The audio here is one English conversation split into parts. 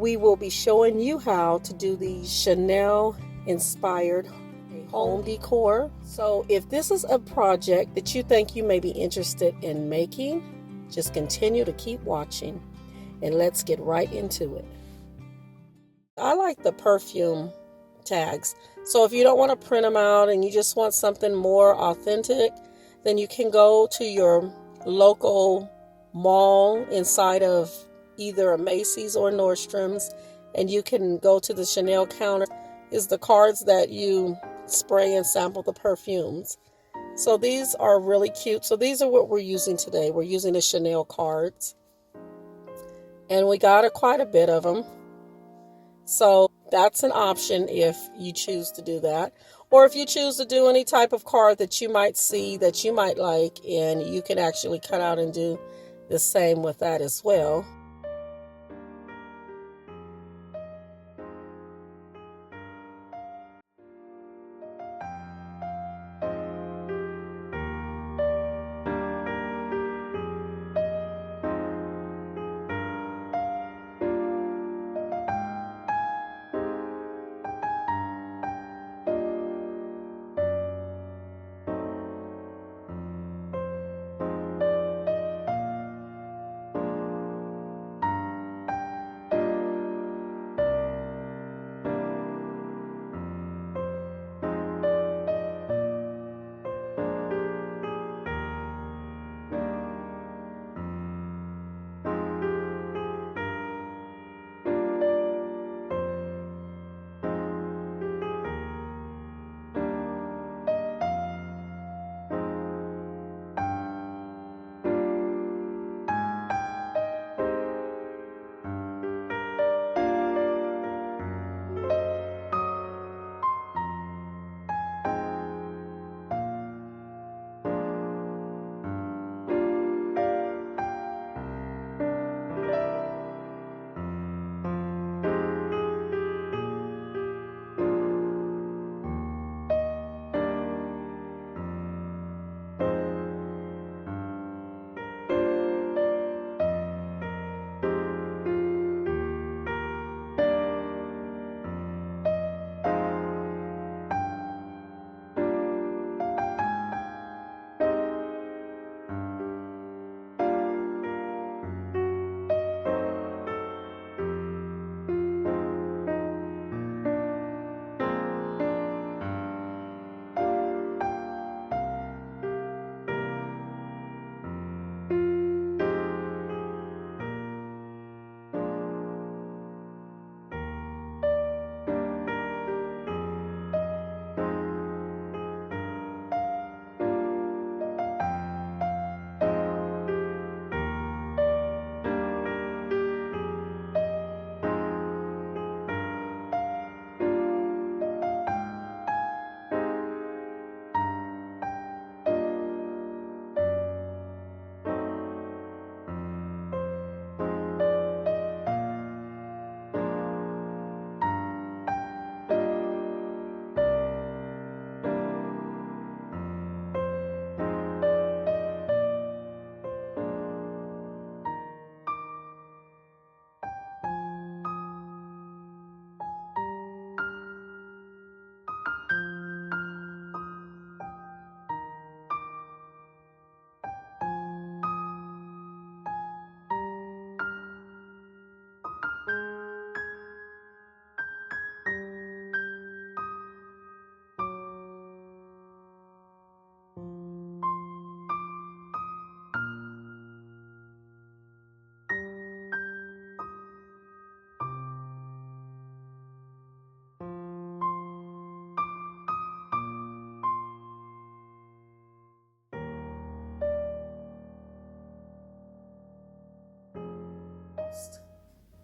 we will be showing you how to do the Chanel inspired home decor. So if this is a project that you think you may be interested in making, just continue to keep watching and let's get right into it. I like the perfume tags. So if you don't want to print them out and you just want something more authentic, then you can go to your local mall inside of either a Macy's or Nordstrom's, and you can go to the Chanel counter. Is the cards that you spray and sample the perfumes. So these are really cute. So these are what we're using today. We're using the Chanel cards, and we got quite a bit of them. So that's an option if you choose to do that. Or if you choose to do any type of card that you might see that you might like, and you can actually cut out and do the same with that as well.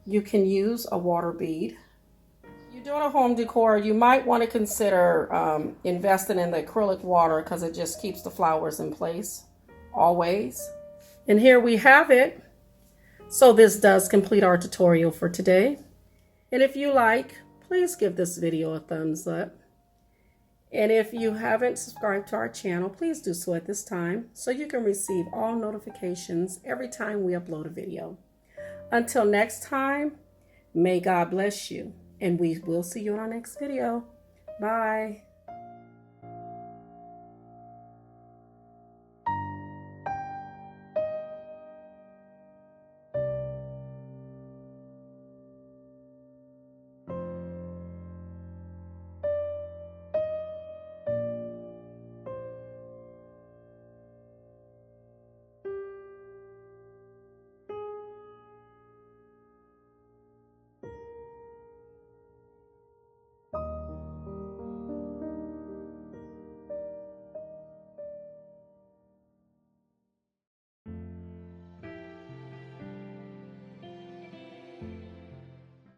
You can use a water bead. You're doing a home decor, you might want to consider investing in the acrylic water because it just keeps the flowers in place always. And here we have it. So this does complete our tutorial for today. And if you like, please give this video a thumbs up. And if you haven't subscribed to our channel, please do so at this time so you can receive all notifications every time we upload a video. Until next time, May God bless you, and we will see you in our next video. Bye.